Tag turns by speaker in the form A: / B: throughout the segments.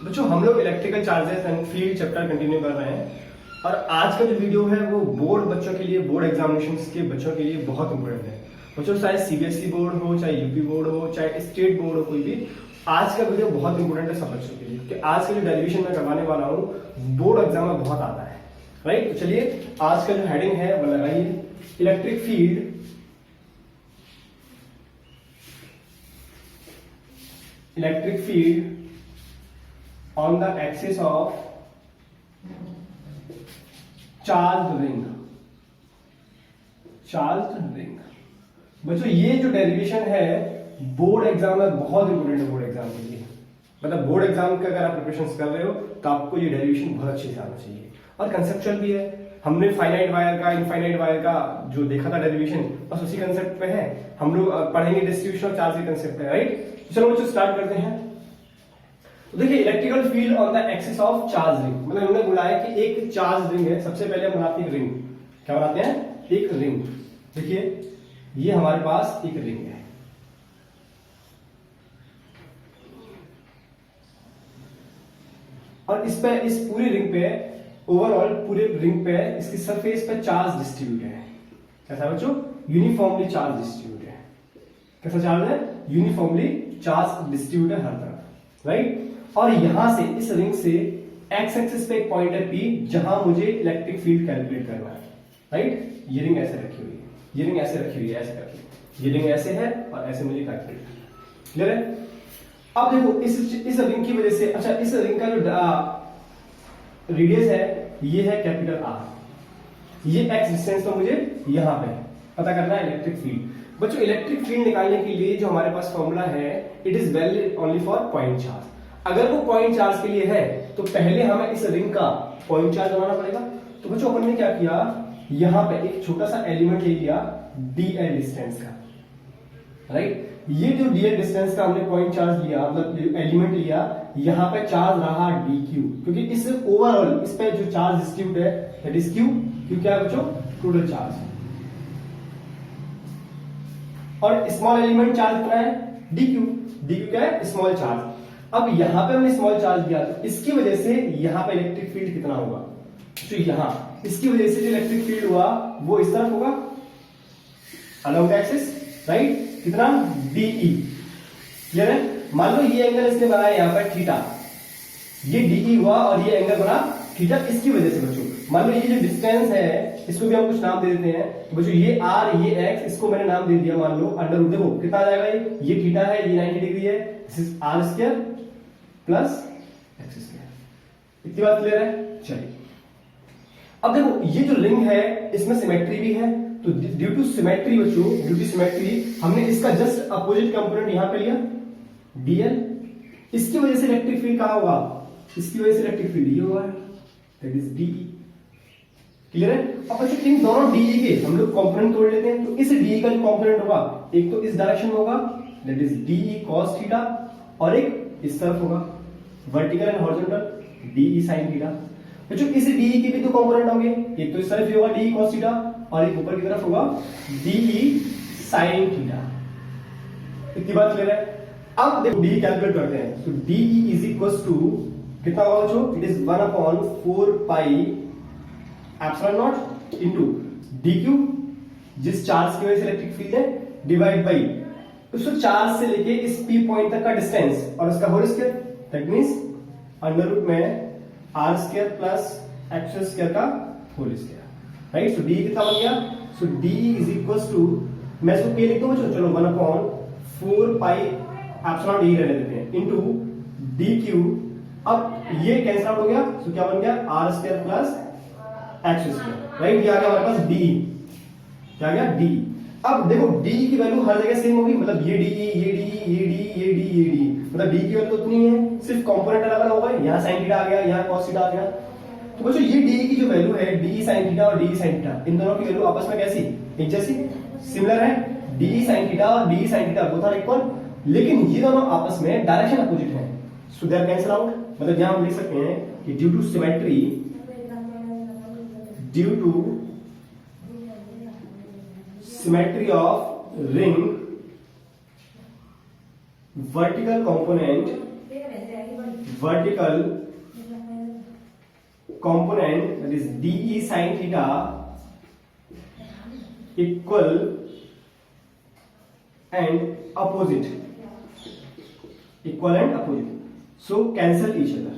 A: बच्चों हम लोग electrical charges and field chapter continue कर रहे हैं और आज का जो वीडियो है वो बोर्ड बच्चों के लिए, बोर्ड एग्जामिनेशंस के बच्चों के लिए बहुत इंपॉर्टेंट है। बच्चों चाहे सीबीएसई बोर्ड हो, चाहे यूपी बोर्ड हो, चाहे स्टेट बोर्ड हो, कोई भी, आज का वीडियो बहुत इंपॉर्टेंट है सब बच्चों के लिए कि आज के जो डेरिवेशन मैं करवाने वाला हूँ बोर्ड एग्जाम में बहुत आता है। राइट, तो चलिए आज का जो हेडिंग है वो लगाइए, electric field on the axis of charged ring। बच्चों ये जो डेरिवेशन है बोर्ड एग्जाम में बहुत इंपोर्टेंट है। बोर्ड एग्जाम के लिए मतलब बोर्ड एग्जाम का अगर आप प्रिपरेशन कर रहे हो तो आपको ये डेरिवेशन बहुत अच्छे से आना चाहिए और कंसेप्चुअल भी है। हमने फाइनाइट वायर का, इनफाइनाइट वायर का जो देखा था डेरिवेशन, बस उसी कंसेप्ट पे है। हम लोग पढ़ेंगे डिस्ट्रीब्यूशन ऑफ चार्ज के कंसेप्ट है। राइट, तो चलो बच्चों स्टार्ट करते हैं। तो देखिए electrical field on the axis of charge ring, मतलब हमने बोला है कि एक चार्ज रिंग है। सबसे पहले हम बनाते हैं रिंग। क्या बनाते हैं? एक रिंग। देखिए ये हमारे पास एक रिंग है और इस पे, इस पूरी रिंग पे, ओवरऑल पूरे रिंग पे, इसकी सरफेस पे चार्ज डिस्ट्रीब्यूट है। कैसा बच्चों? यूनिफॉर्मली चार्ज डिस्ट्रीब्यूट है। कैसा चार्ज है? यूनिफॉर्मली चार्ज डिस्ट्रीब्यूट है हर तरफ। राइट, और यहां से इस रिंग से एक्स एक्सिस पे एक पॉइंट है पी जहां मुझे इलेक्ट्रिक फील्ड कैलकुलेट करना है। राइट, ये रिंग ऐसे रखी हुई है, ये रिंग ऐसे रखी हुई है, ऐसे करके ये रिंग ऐसे है और ऐसे मुझे कैलकुलेट करना है। क्लियर है? अब देखो इस रिंग की वजह से, अच्छा इस रिंग का जो रेडियस है ये है कैपिटल आर। ये एक्स डिस्टेंस तो मुझे यहां पे पता करना है इलेक्ट्रिक फील्ड। बच्चों इलेक्ट्रिक फील्ड निकालने के लिए जो हमारे पास फॉर्मूला है, it is valid only for point charge. अगर वो पॉइंट चार्ज के लिए है तो पहले हमें इस रिंग का पॉइंट चार्ज बनाना पड़ेगा। तो बच्चों अपन ने क्या किया, यहां पे एक छोटा सा एलिमेंट ले लिया डीएल डिस्टेंस का। राइट, ये जो डीएल डिस्टेंस का हमने पॉइंट चार्ज लिया, मतलब एलिमेंट लिया, यहां पे चार्ज रहा डी क्यू, क्योंकि इस ओवरऑल इस पे जो चार्ज डिस्ट्रीब्यूट है दैट इज क्यू। क्यू क्या है बच्चों? Total charge. और स्मॉल एलिमेंट चार्ज कितना है? D Q. डी क्यू क्या है? Small charge. अब यहां पे हमने स्मॉल चार्ज दिया तो इसकी वजह से यहां पे इलेक्ट्रिक फील्ड कितना होगा? तो यहां इसकी वजह से जो इलेक्ट्रिक फील्ड हुआ वो इस तरफ होगा अलोंग द एक्सिस। राइट, कितना? डीई। क्लियर है? मान लो ये एंगल इसने बनाया यहां पर थीटा, ये डीई हुआ और ये एंगल बना थीटा। इसकी वजह से बच्चों मान लो ये जो डिस्टेंस है इसको भी हम कुछ नाम दे देते हैं। तो बच्चों ये आर, ये एक्स, इसको मैंने नाम दे दिया मान लो अंडर रूट। देखो कितना आ जाएगा, ये थीटा है, ये 90 डिग्री है, this is are square plus x square. इतनी बात क्लियर है? चलिए अब देखो ये जो रिंग है इसमें सिमेट्री भी है, तो ड्यू टू सिमेट्री बच्चों, ड्यू टू सिमेट्री हमने इसका जस्ट अपोजिट कंपोनेंट यहां पे लिया डीएल। इसकी वजह से इलेक्ट्रिक फील्ड कहां होगा? इसकी वजह से इलेक्ट्रिक फील्ड ये होगा, दैट इज डीई। क्लियर है? अब बच्चों इन दोनों डीई के हम लोग कंपोनेंट तोड़ लेते हैं। तो इस डीई का जो कंपोनेंट होगा एक तो इस डायरेक्शन में होगा that is d E cos theta, और एक इस तरफ होगा vertical and horizontal d E sine theta. बच्चों इस डीई के भी दो कंपोनेंट होंगे, एक तो इस तरफ होगा डीई कॉस थीटा और एक ऊपर की तरफ होगा डीई साइन थीटा। इतनी बात क्लियर है? अब देखो डीई कैलकुलेट करते हैं। तो डीई इज इक्वल टू कितना होगा बच्चों? It is 1/4 pi epsilon not into D Q, जिस चार्ज की वजह से इलेक्ट्रिक फील्ड है, डिवाइड बाई उस चार्ज से लेके इस पी पॉइंट तक का डिस्टेंस और उसका whole square, that means under root में r square plus x square का whole square. Right, so d कितना बन गया? So d is equal to, मैं इसको के लिख दूं बच्चों, चलो 1/4 पाई एप्सिलॉन ई रहने देते हैं इनटू डी क्यू। अब ये कैंसिल आउट हो गया, सो क्या बन गया? R square plus x square. Right, ये आ गया हमारे पास डी। क्या आ गया? डी। अब देखो डी की वैल्यू हर जगह सेम होगी, मतलब ये डी, ये डी, ये डी, ये डी, ये डी, मतलब डी की वैल्यू उतनी है, सिर्फ कंपोनेंट अलग अलग होगा। यहाँ साइन थीटा आ गया, यहाँ कॉस थीटा आ गया। तो बच्चों ये डी की जो वैल्यू है डी साइन थीटा और डी साइन थीटा, इन दोनों की वैल्यू आपस में कैसी? एक जैसी, सिमिलर है। डी साइन थीटा और d sine theta both are equal, लेकिन ये दोनों आपस में डायरेक्शन अपोजिट है, so they are cancel out. मतलब यहां हम लिख सकते हैं कि due to symmetry, due to symmetry of ring, vertical component vertical component, that is DE sin theta equal and opposite, equal and opposite, so cancel each other,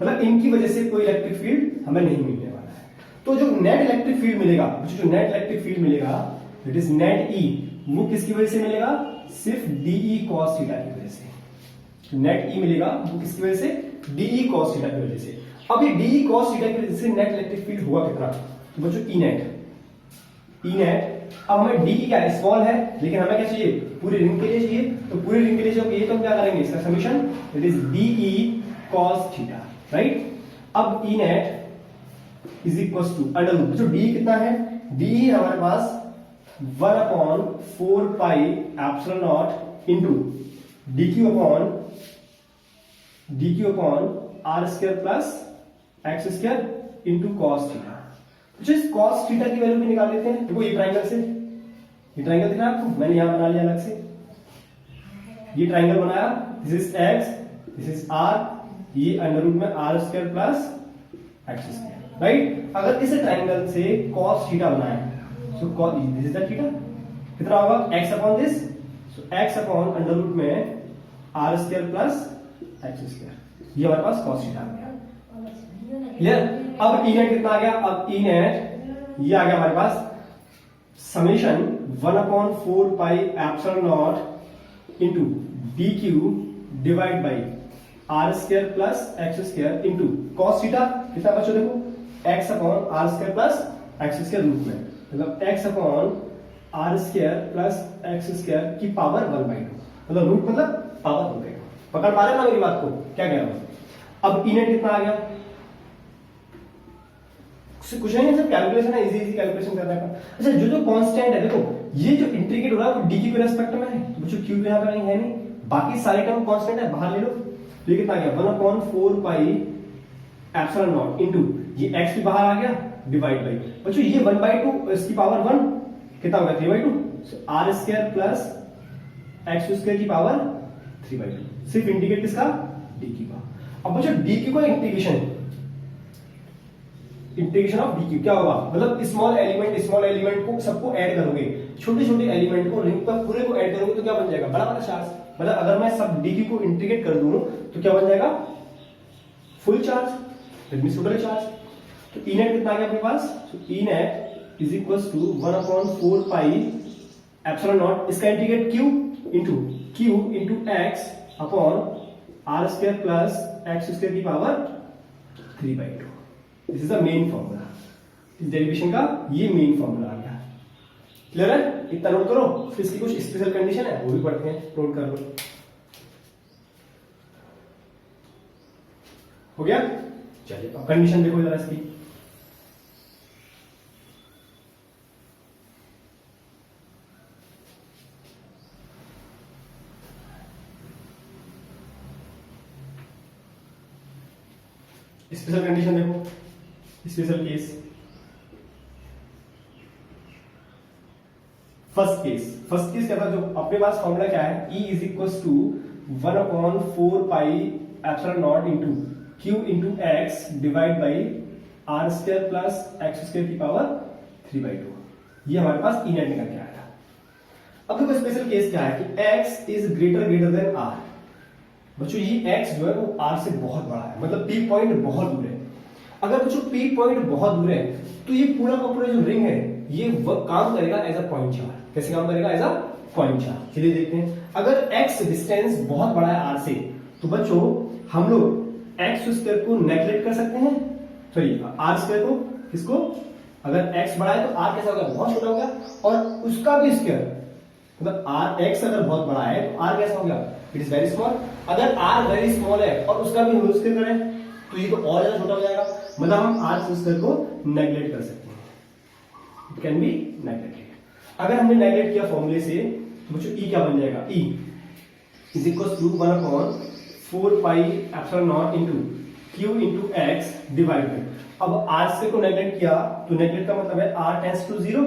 A: मतलब इनकी वजह से कोई इलेक्ट्रिक फील्ड हमें नहीं मिलने वाला है। तो जो नेट इलेक्ट्रिक फील्ड मिलेगा, दैट इज नेट ई, वो किसकी वजह से मिलेगा? सिर्फ डीई कॉस थीटा की वजह से। नेट ई मिलेगा वो किसकी वजह से? डीई कॉस थीटा की वजह से। अब ये डीई कॉस थीटा की वजह से नेट इलेक्ट्रिक फील्ड हुआ कितना? तो बच्चों ई नेट, अब हमें डीई क्या है? स्मॉल है, लेकिन हमें क्या चाहिए? पूरी रिंग के लिए चाहिए। तो पूरी रिंग के लिए चाहिए तो हम क्या करेंगे? इसका summation, that is d E cos theta, right. अब E net is equal to under root, जो डी कितना है? डी हमारे पास 1/4 pi epsilon not into dq upon are square plus x square into cos theta. तो इस कॉस थीटा की value भी निकाल लेते हैं। देखो ये ट्राइंगल से, ये ट्राइंगल दिख रहा है आपको? मैंने यहां बना लिया अलग से, ये ट्राइंगल बनाया, this is x, this is r, ये अंडर रूट में r square plus x square, right. अगर इस ट्राइंगल से cos थीटा बनाए so this is the theta, कितना होगा? x upon this, so x upon under root में r square plus x square, ये हमारे पास cos थीटा आ गया। क्लियर? अब ई नेट कितना आ गया? अब ई नेट ये आ गया हमारे पास summation 1/4 pi epsilon not into dq divide by are square plus x square into cos theta, कितना बच्चों? देखो x upon are square plus x square root में, मतलब x upon are square plus x square की power 1/2, मतलब root मतलब power 1/2। पकड़ पा रहे ना मेरी बात को? क्या कह रहा हूं? अब ई नेट कितना आ गया? कुछ नहीं है, सब कैलकुलेशन है, इजी कैलकुलेशन करने का। अच्छा, जो कांस्टेंट है, देखो ये जो इंटीग्रेट हो रहा है वो डी के रेस्पेक्ट में है, तो बच्चों क्यू यहां पे नहीं है, नहीं, बाकी सारे टर्म कांस्टेंट है, बाहर ले लो। तो ये कितना आ गया? 1/4 पाई एप्सिलॉन नॉट इंटू ये x भी बाहर आ गया डिवाइड बाई, बच्चों ये 1/2 इसकी पावर 1 कितना होगा? 3/2, so r square plus x square की पावर 3/2। सिर्फ इंटीग्रेट किसका? dq का। अब बच्चों dq का इंटीग्रेशन ऑफ dq क्या होगा? मतलब स्मॉल एलिमेंट को सबको ऐड करोगे, छोटे छोटे एलिमेंट को रिंग पर पूरे को ऐड करोगे तो क्या बन जाएगा? बड़ा वाला चार्ज। मतलब अगर मैं सब dq को इंटीग्रेट कर दूं तो क्या बन जाएगा? Full charge, that means total charge. तो ई नेट कितना आ गया अपने पास? तो E net is equals to 1/4 pi epsilon naught, इसका integrate q into x upon are square plus x square की power 3/2। This is the main formula, इस डेरिवेशन का ये मेन फॉर्मूला आ गया। क्लियर है? इतना नोट करो, फिर इसकी कुछ स्पेशल कंडीशन है वो भी पढ़ते हैं, नोट कर लो। हो गया? चलिए कंडीशन देखो जरा इसकी। स्पेशल कंडीशन देखो, स्पेशल केस। फर्स्ट केस क्या था? जो अपने पास फॉर्मूला क्या है? E is equal to 1/4 pi epsilon not into q into x divide by are square plus x square की पावर 3/2। ये हमारे पास ई नेट निकल के आया। अब देखो स्पेशल केस क्या है कि x is greater than r। बच्चों ये x जो है वो r से बहुत बड़ा है, मतलब P पॉइंट बहुत दूर है। अगर बच्चों P पॉइंट बहुत दूर है तो ये पूरा का पूरा जो रिंग है ये काम करेगा एज अ पॉइंट चार्ज। कैसे काम करेगा? As a point charge. चलिए देखते हैं। अगर x डिस्टेंस बहुत बड़ा है r से तो बच्चों हम लोग एक्स स्क्वायर को नेगलेक्ट कर सकते हैं, सॉरी आर स्क्वायर को। किसको? अगर x बड़ा है तो r कैसा होगा? बहुत छोटा होगा, और उसका भी स्क्वायर, मतलब r x अगर बहुत बड़ा है तो r कैसा होगा? It is very small. अगर r वेरी स्मॉल है और उसका भी होल स्क्वायर करें तो ये तो और ज्यादा छोटा हो जाएगा, मतलब हम r स्क्वायर को नेगलेक्ट कर सकते हैं, इट कैन बी नेगलेक्टेड। अगर हमने नेगलेक्ट किया फॉर्मूले से तो बच्चों e क्या बन जाएगा? e is equal to 1/4 pi epsilon not into q into x divide by, अब r स्क्वायर को नेगलेक्ट किया तो नेगलेक्ट का मतलब है r टेंड्स टू 0,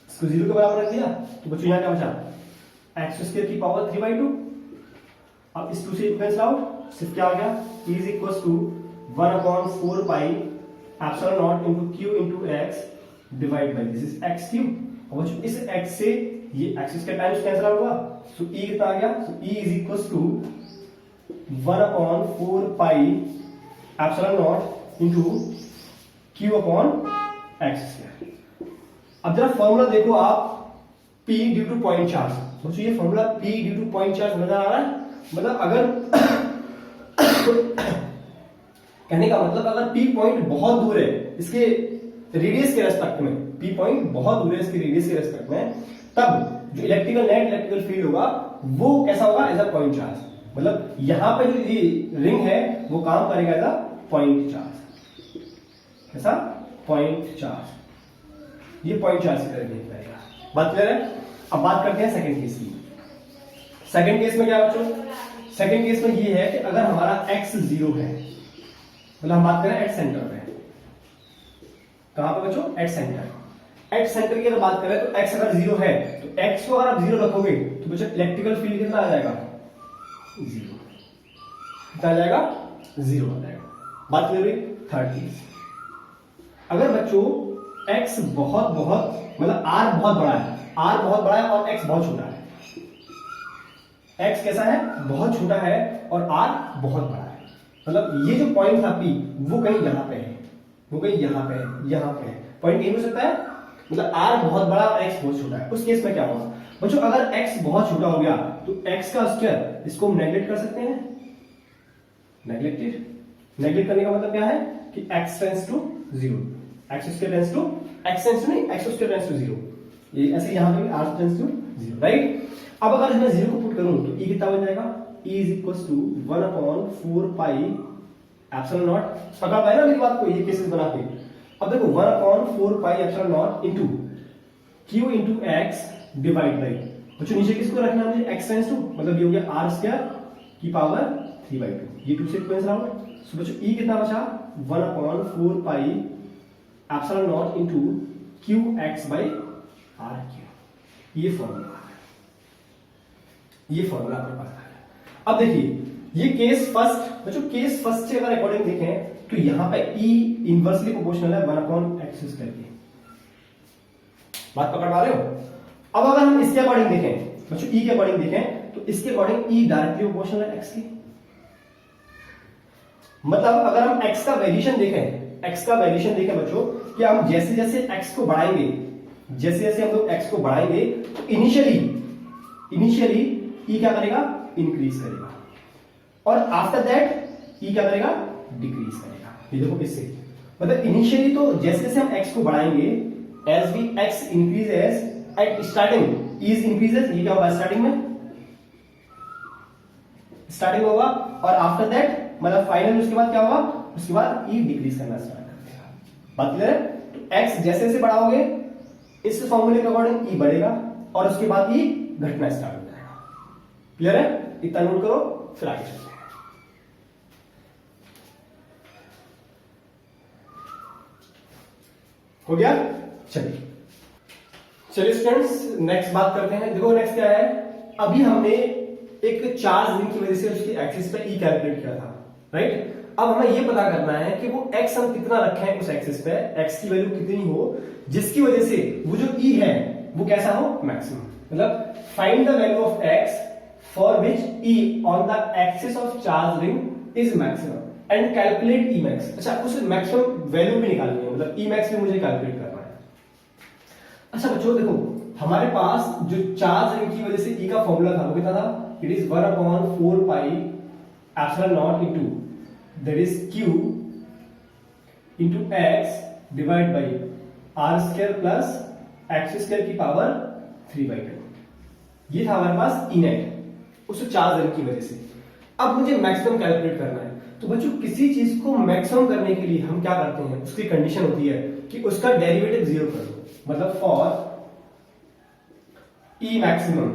A: इसको 0 के बराबर रख दिया तो बच्चों यहां क्या बचा? एक्स स्क्वायर की पावर 3/2। अब इस 2 से कैंसिल आउट, सिर्फ क्या आ गया, E is equal to 1/4 pi epsilon not into q into x divide by this is x cube. और बच्चों इस एक्स से ये x square times cancel out हुआ, सो E कितना आ गया, so E is equal to 1/4 pi epsilon not into q upon x square. अब जरा फॉर्मूला देखो आप, P due to point charge. बच्चों ये formula P due to point charge नजर आ रहा है, मतलब अगर कहने का मतलब अगर P पॉइंट बहुत दूर है इसके रेडियस के रेस्पेक्ट में, P पॉइंट बहुत दूर है इसके रेडियस के रेस्पेक्ट में, तब जो इलेक्ट्रिकल नेट इलेक्ट्रिकल फील्ड होगा वो कैसा होगा, एज अ पॉइंट चार्ज। मतलब यहां पे जो ये रिंग है वो काम करेगा एज अ पॉइंट चार्ज। कैसा, पॉइंट चार्ज, ये पॉइंट चार्ज की तरह बिहेव करेगा। बात क्लियर है? अब बात करते हैं सेकंड केस की। सेकंड केस में क्या बच्चों, सेकंड केस में ये है कि अगर हमारा x 0 है, मतलब हम बात करें एट सेंटर पे, कहां पे बच्चों, एट सेंटर। एट सेंटर की अगर बात करें तो x अगर 0 है तो x को अगर आप 0 रखोगे तो बच्चों इलेक्ट्रिकल फील्ड कितना आ जाएगा, 0। कितना आ जाएगा, 0 आ जाएगा। बात क्लियर हुई? थर्ड केस, अगर बच्चों x बहुत बहुत मतलब r बहुत बड़ा है, r बहुत बड़ा है और x बहुत छोटा है, x कैसा है, बहुत छोटा है और r बहुत बड़ा है, मतलब ये जो पॉइंट था P वो कहीं यहां पे है, वो कहीं यहां पे है, यहां पे है, पॉइंट ये हो सकता है, मतलब r बहुत बड़ा और x बहुत छोटा है। उस केस में क्या होगा बच्चों, अगर x बहुत छोटा हो गया तो x का स्क्वायर, इसको हम नेगलेक्ट कर सकते हैं, नेगलेक्टेड। नेगलेक्ट करने का मतलब क्या है कि x tends to 0, x square tends to, x tends to नहीं, x स्क्वायर टेंड्स टू 0, ये ऐसे यहां पे r टेंड्स टू 0, राइट। अब अगर इसमें 0 को पुट करूं तो E कितना बन जाएगा, E is equal to 1/4 pi epsilon not. पकड़ पाए ना मेरी बात को, ये केसेस बना के। अब देखो 1/4 pi epsilon not into Q into x divide by, बच्चों नीचे किसको रखना है मुझे, x टेंड्स टू, मतलब ये हो गया r स्क्वायर की पावर 3/2, ये 2 से कैंसिल आउट। सो बच्चों E कितना बचा, 1/4 pi epsilon not into qx by r cube. ये फॉर्मूला, ये फॉर्मूला आपके पास है। अब देखिए ये केस फर्स्ट, बच्चों केस फर्स्ट से अगर अकॉर्डिंग देखें तो यहां पे E इनवर्सली प्रोपोर्शनल है 1/x स्क्वायर की। बात पकड़ पा रहे हो? अब अगर हम इसके अकॉर्डिंग देखें बच्चों, E के अकॉर्डिंग देखें तो इसके अकॉर्डिंग E डायरेक्टली प्रोपोर्शनल है x की। मतलब अगर हम x का वैल्यूएशन देखें, x का वैल्यूएशन देखें बच्चों, कि हम जैसे जैसे x को बढ़ाएंगे, जैसे जैसे हम लोग x को बढ़ाएंगे तो इनिशियली E क्या करेगा, इंक्रीज करेगा, और आफ्टर दैट E क्या करेगा, डिक्रीज करेगा। ये देखो इससे, मतलब इनिशियली तो जैसे जैसे हम x को बढ़ाएंगे, as we x increases at starting, E increases, ये क्या होगा स्टार्टिंग में, स्टार्टिंग होगा, और आफ्टर दैट मतलब फाइनल उसके बाद क्या होगा, उसके बाद E डिक्रीज करना स्टार्ट कर देगा। बात क्लियर है? तो x जैसे जैसे बढ़ाओगे इस फॉर्मूले के अकॉर्डिंग E बढ़ेगा और उसके बाद E घटना स्टार्ट हो जाएगा। क्लियर है? इतना नोट करो, फिर आगे चलते हैं। हो गया? चलिए स्टूडेंट्स नेक्स्ट बात करते हैं। देखो नेक्स्ट क्या है, अभी हमने एक चार्ज रिंग की वजह से उसकी एक्सिस पे E कैलकुलेट किया था, राइट। अब हमें ये पता करना है कि वो x हम कितना रखें उस एक्सिस पे, x की वैल्यू कितनी हो जिसकी वजह से वो जो E है वो कैसा हो, मैक्सिमम। मतलब find the value of x for which E on the axis of charge ring is maximum and calculate E max। अच्छा, उस मैक्सिमम वैल्यू भी निकालनी है, मतलब E max भी मुझे कैलकुलेट करना है। अच्छा बच्चों देखो, हमारे पास जो चार्ज रिंग की वजह से E का फॉर्मूला था वो कितना था, it is 1/4 pi epsilon not into that is Q into x divide by r square plus x square की पावर 3/2। ये था हमारे पास E नेट उस चार्ज रिंग की वजह से। अब मुझे मैक्सिमम कैलकुलेट करना है, तो बच्चों किसी चीज को मैक्सिमम करने के लिए हम क्या करते हैं, उसकी कंडीशन होती है कि उसका डेरिवेटिव 0 कर दो। मतलब फॉर E मैक्सिमम,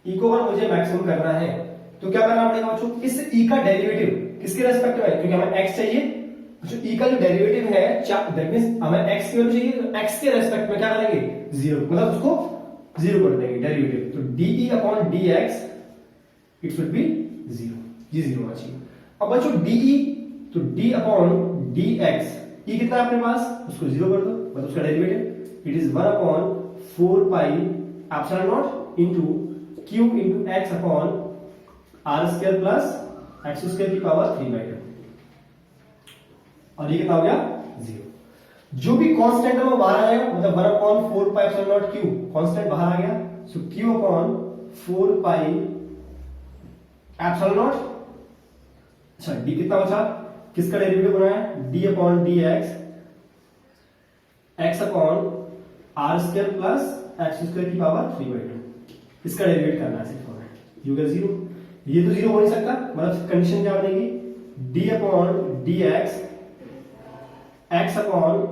A: E को अगर मुझे मैक्सिमम करना है तो क्या करना पड़ेगा बच्चों, इस E का डेरिवेटिव किसके रेस्पेक्ट में है, क्योंकि हमें x चाहिए, जो E का जो डेरिवेटिव है दैट मींस हमें x की वैल्यू चाहिए, तो x के रेस्पेक्ट में क्या करेंगे 0, मतलब उसको जीरो कर देंगे डेरिवेटिव, तो D upon d x it should be zero, ये जीरो होना चाहिए। अब बच्चों डीई, तो डी अपॉन डी एक्स, ई कितना है अपने पास, उसको जीरो कर दो, मतलब उसका derivative it is 1 upon 4 pi epsilon not into q into x upon are square plus x square की पावर 3/2, और ये कितना हो गया जीरो। जो भी कांस्टेंट है वो बाहर आएगा, मतलब 1 upon 4 pi epsilon naught q, constant बाहर आ गया, so q upon 4 pi epsilon naught, अच्छा डी कितना बचा, किसका डेरिवेटिव बना है, d upon d x, x upon are square plus x square की पावर 3/2, इसका डेरिवेटिव करना है सिर्फ हमें, ये हो गया जीरो। ये तो जीरो हो नहीं सकता, मतलब कंडीशन क्या बनेगी, d upon d x, x upon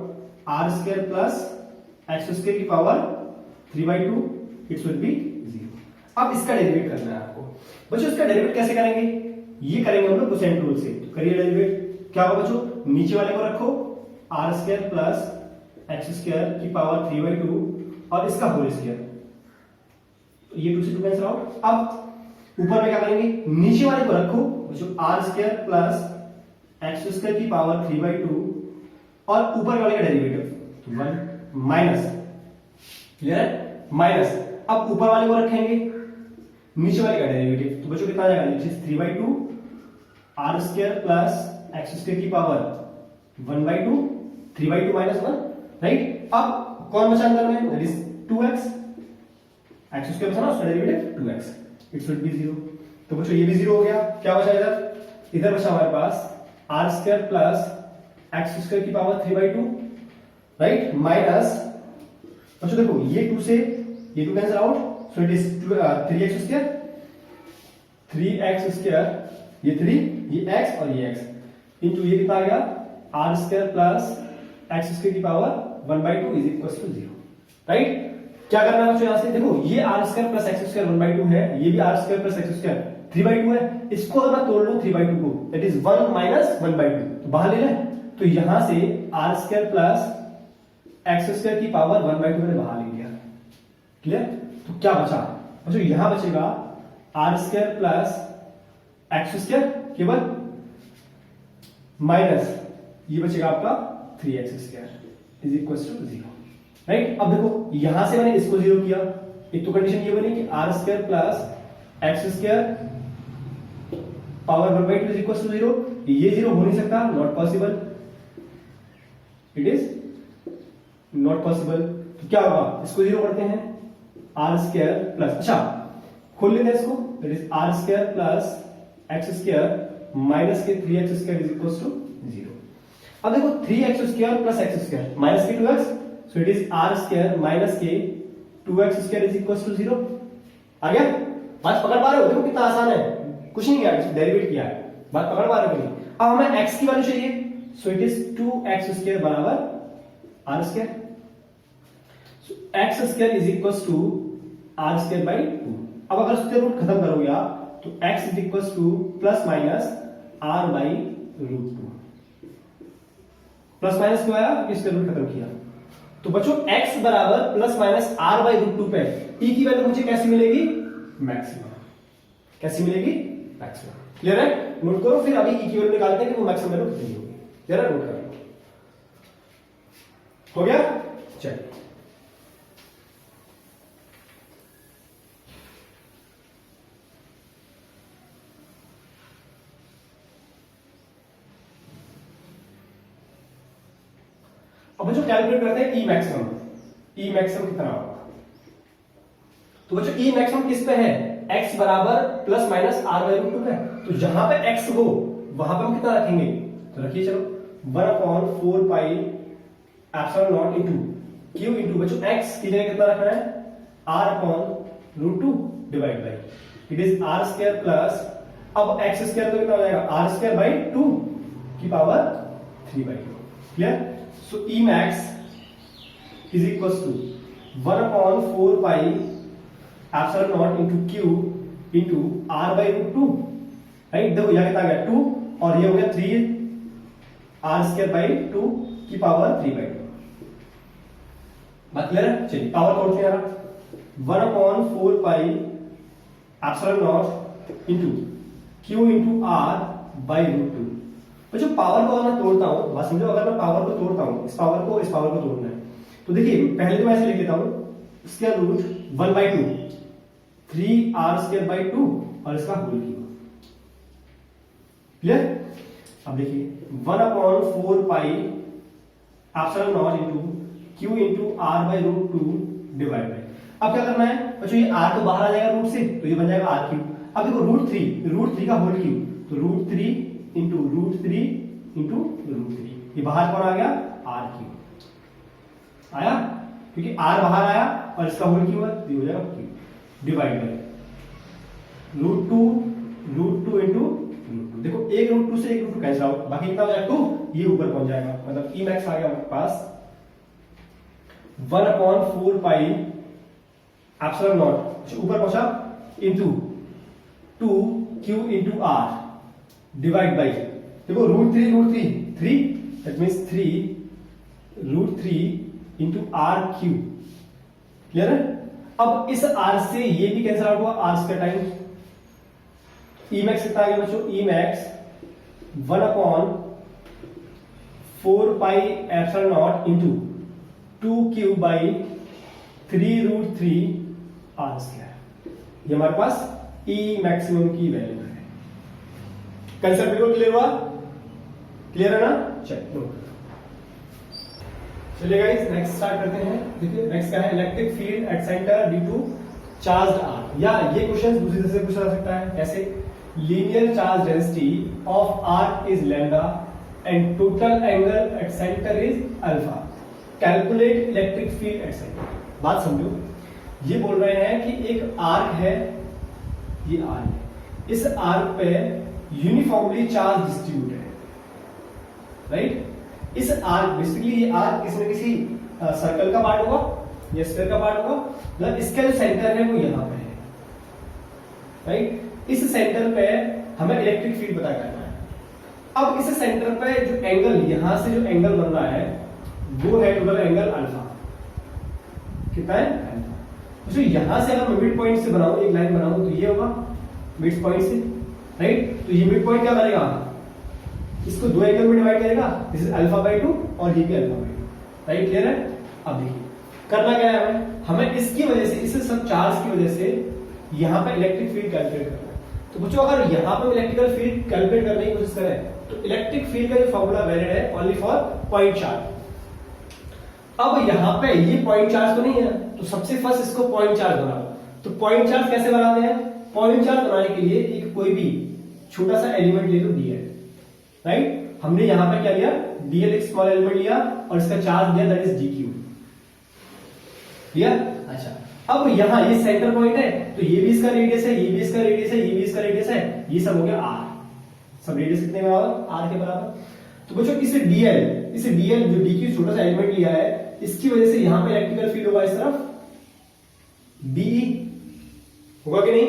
A: are square plus x square की power 3/2 it should be zero. अब इसका डेरिवेटिव करना है आपको बच्चों। इसका डेरिवेटिव कैसे करेंगे, ये करेंगे हम लोग कोसेंट रूल से, तो करिए डेरिवेटिव, क्या होगा बच्चों, नीचे वाले को रखो r square plus x square की पावर 3/2 और इसका होल स्क्वायर, तो ये 2 से 2 कैंसिल आउट। अब ऊपर में क्या करेंगे, नीचे वाले को रखो बच्चों r square plus x square की पावर 3/2 और ऊपर वाले का डेरिवेटिव 1 माइनस, क्लियर है, माइनस। अब ऊपर वाले को रखेंगे नीचे वाले का डेरिवेटिव, तो बच्चों कितना आ जाएगा, 3/2 r square plus x square की पावर 1/2, 3/2 माइनस 1, राइट। अब कौन बचा अंदर में, that is 2x, x square बचा ना, उसका derivative 2x, it should be zero. तो बच्चों ये भी जीरो हो गया। क्या बचा इधर, इधर बचा हमारे पास r square plus x square की पावर 3/2, राइट, माइनस बच्चों देखो ये 2 से ये 2 cancel out, so it is 3x square, 3x square, ये 3, ये x और ये x इनटू ये कितना आ गया, r square plus x square की power 1/2 is equal to zero, right. क्या करना है बच्चों, यहां से देखो ये r square plus x square 1/2 है, ये भी r square plus x square 3/2 है, इसको अगर मैं तोड़ लूं 3/2 को, दैट इज 1 माइनस 1/2, तो बाहर ले लें, तो यहां से r square plus x square की पावर 1/2 मैंने बाहर ले लिया, क्लियर। तो क्या बचा बच्चों, यहां बचेगा r square plus x square केवल, माइनस ये बचेगा आपका 3x square is equal to zero, right. अब देखो यहां से मैंने इसको जीरो किया, एक तो कंडीशन ये बनी कि r square plus x square power 1/2 is equal to zero, ये जीरो हो नहीं सकता, not possible, it is not possible. तो क्या होगा, इसको जीरो करते हैं, आर स्क्वायर प्लस, अच्छा खोल लेते हैं इसको, that is are square plus x square minus के 3x square is equal to zero. अब देखो 3x square plus x square minus के 2x, so it is are square minus के 2x square is equal to zero. आ गया, बात पकड़ पा रहे हो, देखो कितना आसान है, कुछ नहीं किया, डेरिवेट किया है, बात पकड़ पा रहे हो। अब हमें x की वैल्यू चाहिए, so it is 2x square बराबर r square, so x square is equal to r square by 2। अब अगर स्क्वायर रूट खत्म करोगे आप, तो x is equal to plus minus r by root 2, plus minus क्यों आया, स्क्वायर रूट खत्म किया, तो बच्चों x बराबर plus minus r by root 2 पे e की वैल्यू मुझे कैसी मिलेगी, मैक्सिमम, कैसी मिलेगी, मैक्सिमम, क्लियर है। नोट करो, फिर अभी e की वैल्यू निकालते हैं कि वो मैक्सिमम वैल्यू कितनी होगी, क्लियर है, नोट करो, हो गया, चलिए। अब बच्चों कैलकुलेट करते हैं ई मैक्सिमम, ई मैक्सिमम कितना होगा, तो बच्चों ई मैक्सिमम किस पे है, x बराबर plus minus r by root 2 है, तो जहां पे x हो वहां पे हम कितना रखेंगे, तो रखिए चलो 1/4 pi epsilon not into q into बच्चों x की जगह कितना रखना है, r upon root 2 divide by it is r square plus, अब x स्क्वायर तो कितना हो जाएगा, r स्क्वायर बाई 2 की power 3/2, clear. So E max is equals to 1/4 pi epsilon naught into Q into R by root 2, right. देखो यहाँ कितना आ गया 2 और ये हो गया 3 R स्क्वायर बाई 2 की पावर 3/2, बात क्लियर है। चलिए पावर तोड़ते हैं, 1/4 epsilon not into q into r by root two. बच्चों पावर को अगर मैं तोड़ता हूं, बात समझो, अगर मैं पावर को तोड़ता हूं, इस पावर को तोड़ना है, तो देखिए पहले तो मैं ऐसे लिख लेता हूं, इसका रूट 1/2 3r²/2 और इसका होल क्यूब। क्लियर? अब देखिए 1/4 epsilon not into q into r by root two divide by. अब क्या करना है बच्चों, ये आर तो बाहर आ जाएगा रूट से, तो ये बन जाएगा आर क्यूब। अब देखो रूट थ्री का होल क्यूब, तो root three into root three, ये बाहर कौन आ गया, आर क्यूब आया, क्योंकि आर बाहर आया और इसका होल क्यूब है, तो ये हो जाएगा cube divide by root two into root two. देखो एक रूट टू से एक रूट टू कैंसिल आउट, बाकी कितना हो जाएगा 2, ये ऊपर पहुंच जाएगा, मतलब ई मैक्स आ गया हमारे पास 1/4 एप्सिलॉन नॉट ऊपर पहुंचा into 2q into R divide by, देखो root three that means 3 root three into R cube. Clear है? अब इस आर से ये भी कैंसिल आउट हुआ, R square time E max कितना आ गया बच्चों, E max 1/4 epsilon not into 2q by 3 root three R square. ये हमारे पास ई मैक्सिमम की वैल्यू है। कंसेप्ट बिल्कुल क्लियर हुआ? क्लियर है ना? चलिए चलिए गाइस नेक्स्ट स्टार्ट करते हैं। देखिए नेक्स्ट क्या है, electric field at centre due to charged r. या ये क्वेश्चन दूसरी तरह से पूछा जा सकता है, ऐसे linear charge density of r is lambda and total angle at centre is alpha, calculate electric field at centre. बात समझो, ये बोल रहे हैं कि एक आर्क है, ये आर्क है, इस आर्क पे यूनिफॉर्मली चार्ज डिस्ट्रीब्यूट है, राइट? इस आर्क बेसिकली ये आर्क किसी न किसी सर्कल का पार्ट होगा या स्फीयर का पार्ट होगा, मतलब इसका जो सेंटर है वो यहां पे है, राइट? इस सेंटर पे हमें इलेक्ट्रिक फील्ड पता करना है। अब इस सेंटर पे जो एंगल, यहां से जो एंगल बन रहा है वो है टोटल एंगल अल्फा। कितना है? अल्फा। तो यहां से अगर मैं मिड पॉइंट से बनाऊं, एक लाइन बनाऊं, तो ये होगा मिड पॉइंट से, राइट? तो ये मिड पॉइंट क्या करेगा, इसको दो एंगल में डिवाइड करेगा, दिस इज अल्फा/2 और ये भी अल्फा/2, राइट? क्लियर है? अब देखिए करना क्या है हमें इसकी वजह से, इस सब चार्ज की वजह से यहां पे इलेक्ट्रिक फील्ड कैलकुलेट करना है। तो बच्चों अगर यहां पे इलेक्ट्रिकल फील्ड कैलकुलेट करने की कोशिश करें तो इलेक्ट्रिक फील्ड का जो फॉर्मूला वैलिड है ओनली फॉर पॉइंट चार्ज। अब यहां पे ये पॉइंट चार्ज तो नहीं है, तो सबसे फर्स्ट इसको पॉइंट चार्ज बनाओ। तो पॉइंट चार्ज कैसे बनाते हैं? पॉइंट चार्ज बनाने के लिए एक कोई भी छोटा सा एलिमेंट ले लो, डीएल, राइट? हमने यहां पे क्या लिया, डीएल एक स्मॉल एलिमेंट लिया और इसका चार्ज दिया दैट इज डीक्यू। अच्छा, अब यहां ये सेंटर पॉइंट है, तो ये भी इसका रेडियस है, ये भी इसका रेडियस है, ये भी इसका रेडियस है, ये सब हो गया आर। सब रेडियस कितने के बराबर? आर के बराबर। तो बच्चों इसे डीएल जो डीक्यू छोटा सा एलिमेंट लिया है, इसकी वजह से यहां पे इलेक्ट्रिकल फील्ड होगा इस तरफ बीई, होगा कि नहीं?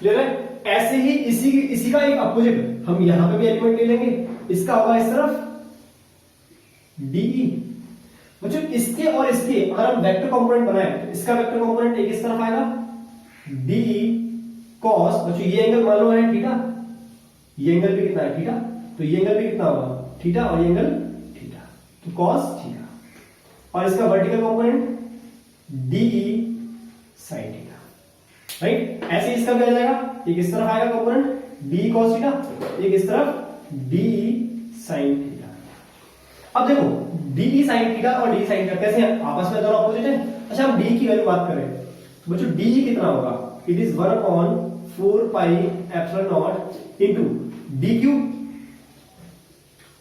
A: क्लियर है? ऐसे ही इसी का एक अपोजिट हम यहां पे भी एलिमेंट ले लेंगे, इसका होगा इस तरफ डीई। बच्चों इसके और इसके अगर हम वेक्टर कंपोनेंट बनाए तो इसका वेक्टर कंपोनेंट एक इस तरफ आएगा डीई कॉस, बच्चों ये एंगल मान लो है थीटा, ये एंगल भी कितना है थीटा, तो ये एंगल भी कितना होगा थीटा और ये एंगल थीटा, तो कॉस थीटा। और इसका vertical component d E sine theta, right? ऐसे इसका भी आ जाएगा, एक इस तरफ आएगा कंपोनेंट डी कॉस थीटा, एक इस तरफ डी साइन थीटा। अब देखो डी साइन थीटा और डी साइन थीटा कैसे हैं? आपस में दोनों अपोजिट है। अच्छा हम डी की वैल्यू बात करें तो बच्चों डी कितना होगा, it is 1/4 epsilon not into D cube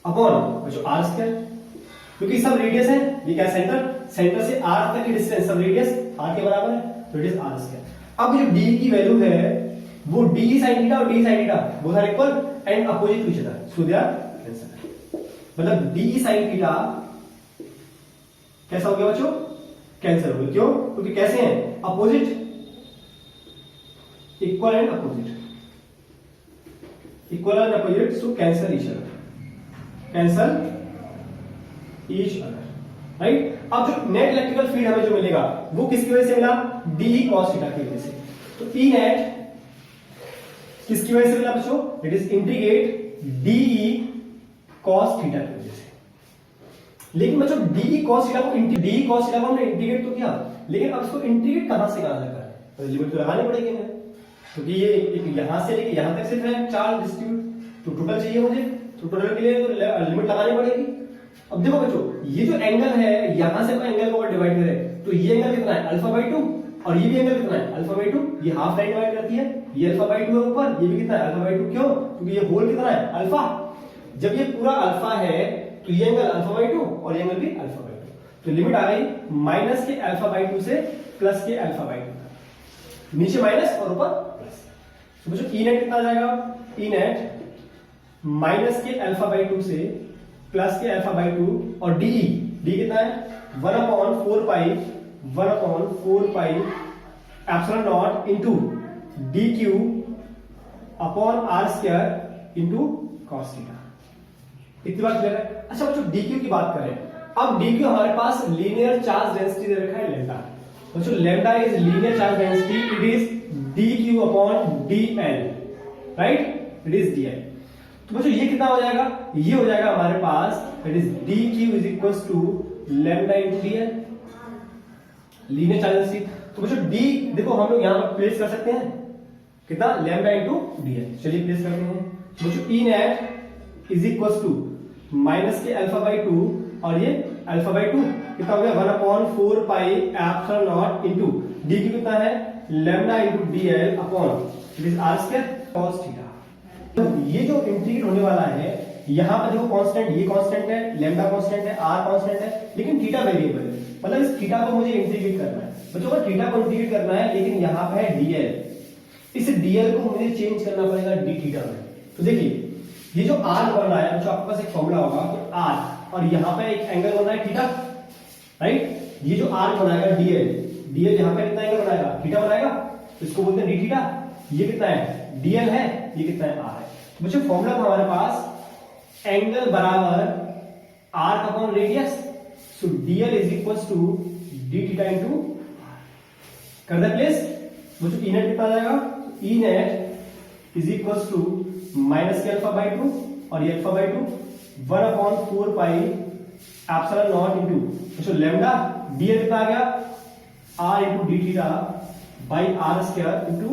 A: upon बच्चों आर स्क्वायर, क्योंकि सब रेडियस है, ये क्या सेंटर से आर तक की डिस्टेंस सब रेडियस आर के बराबर है, तो इट इज आर स्क्वायर। अब जो डी की वैल्यू है वो डी साइन थीटा और d sine theta both are equal and opposite to each other, so they are cancel. मतलब डी साइन थीटा कैसा हो गया बच्चों? कैंसिल हो गया। क्यों? क्योंकि कैसे हैं? Opposite, equal and opposite, equal and opposite, so cancel each other, cancel each other. Right. अब जो नेट इलेक्ट्रिकल फील्ड हमें जो मिलेगा वो किसकी वजह से मिला, डी कॉस थीटा की वजह से। तो ई नेट किसकी वजह से मिला बच्चों, it is integrate D cos theta की वजह से। लेकिन बच्चों डी कॉस थीटा को हमने इंटीग्रेट तो किया, लेकिन अब इसको इंटीग्रेट कहां से कहां तक करें, तो लिमिट तो लगानी पड़ेगी हमें, क्योंकि ये एक यहां से लेके यहां तक सिर्फ है चार्ज डिस्ट्रीब्यूट, तो टोटल चाहिए मुझे, तो टोटल के लिए तो लिमिट लगानी पड़ेगी। अब देखो बच्चों ये जो एंगल है यहां से कोई एंगल को डिवाइड करे तो ये एंगल कितना है अल्फा बाई 2, और ये भी एंगल कितना है अल्फा बाई 2, ये हाफ लाइन डिवाइड करती है, ये अल्फा बाई 2 है ऊपर, ये भी कितना है अल्फा बाई 2, क्यों, क्योंकि ये होल कितना है अल्फा। जब ये पूरा अल्फा है तो ये एंगल अल्फा बाई 2 और ये एंगल भी अल्फा बाई 2, तो लिमिट आ गई माइनस के अल्फा बाई 2 से प्लस के अल्फा बाई 2, नीचे माइनस और ऊपर प्लस। तो बच्चों ई नेट कितना आ जाएगा, ई नेट माइनस के अल्फा बाई 2 से प्लस के अल्फा बाई 2, और डी कितना है 1/4 pi epsilon not into D Q upon are square into cos theta. इतनी बात क्लियर है। अच्छा बच्चों डी क्यू की बात करें, अब डी क्यू हमारे पास लीनियर चार्ज डेंसिटी दे रखा है लैम्डा। बच्चों lambda is linear charge density, it is D Q upon D L, right, it is D L. तो बच्चों ये कितना हो जाएगा, ये हो जाएगा हमारे पास it is D Q is equal to lambda into D L, linear charge density. तो बच्चों डी देखो हम लोग यहां पर प्लेस कर सकते हैं कितना, लैम्डा इंटू डी एल। चलिए प्लेस करते हैं। बच्चों E net is equal to minus के अल्फा बाई 2 और ये अल्फा बाई 2 कितना हो गया 1/4 pi epsilon not into D की कितना है lambda into D L upon it is are square cos theta. तो ये जो इंटीग्रेट होने वाला है यहां पर देखो कांस्टेंट, ये कांस्टेंट है, लैम्डा कांस्टेंट है, आर कांस्टेंट है, लेकिन थीटा वेरिएबल है, मतलब इस थीटा को मुझे इंटीग्रेट करना है। बच्चों को थीटा को इंटीग्रेट करना है, लेकिन यहां पे है डीएल, इस डीएल को मुझे चेंज करना पड़ेगा डी थीटा में। तो देखिए ये जो आर बन रहा है, जो आपके पास एक फॉर्मूला होगा तो आर, और यहां पे एक एंगल बन रहा है थीटा, राइट। ये जो आर बनाएगा डीएल यहां पे कितना एंगल बनाएगा थीटा बनाएगा, तो इसको बोलते हैं डी थीटा। ये कितना है डीएल है, ये कितना है आर है। तो बच्चों फॉर्मूला था हमारे पास एंगल बराबर R upon radius, so DL is equal to D theta into कर दे प्लेस। बच्चों ई नेट कितना आ जाएगा, E net is equal to minus के अल्फा बाई 2 और ये alpha by 2 1/4 pi epsilon not into बच्चों लैम्डा डीएल कितना आ गया R into D theta by are square into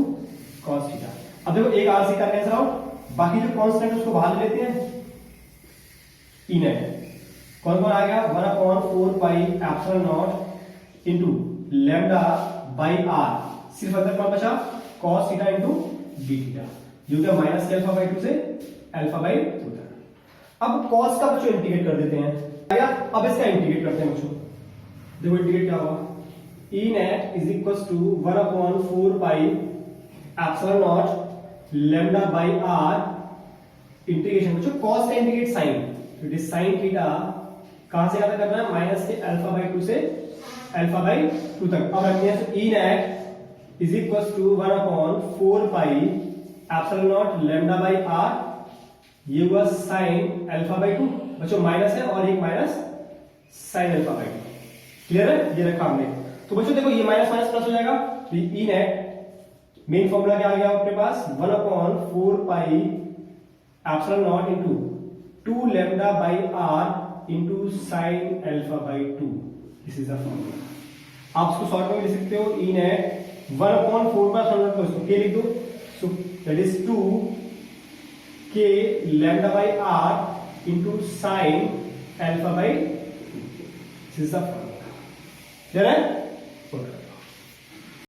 A: cos theta. अब देखो एक आर से कैंसिल आउट, बाकी जो कांस्टेंट है उसको बाहर ले लेते हैं। ई नेट कौन कौन आ गया 1/4 pi epsilon not into lambda by r, सिर्फ अंदर कौन बचा cos theta into D theta, जो कि माइनस के अल्फा बाई 2 से अल्फा बाई 2 तक। अब कॉस का बच्चों इंटीग्रेट कर देते हैं, अब इसका इंटीग्रेट करते हैं बच्चों। देखो इंटीग्रेट क्या होगा, E net is equal to 1/4 pi epsilon naught lambda by R integration. बच्चों कॉस का integrate sine, it is sine theta, कहां से ज्यादा करना है माइनस के अल्फा बाई 2 से अल्फा बाई 2 तक। अब रखते हैं E net is equal to 1/4 pi epsilon naught lambda by R, ये हुआ साइन अल्फा बाई 2। बच्चों माइनस है और एक minus sign alpha by 2, clear है, ये रखा हमने। तो बच्चों देखो ये माइनस माइनस प्लस हो जाएगा, तो ई नेट मेन फॉर्मूला क्या आ गया अपने पास 1/4 pi epsilon not into 2 lambda by r into sine alpha by 2, this is the formula. आप इसको शॉर्ट में लिख सकते हो, ई नेट 1/4 पर इसको के लिख दो, so that is 2 k lambda by r into sine alpha by 2, this is the formula, clear है।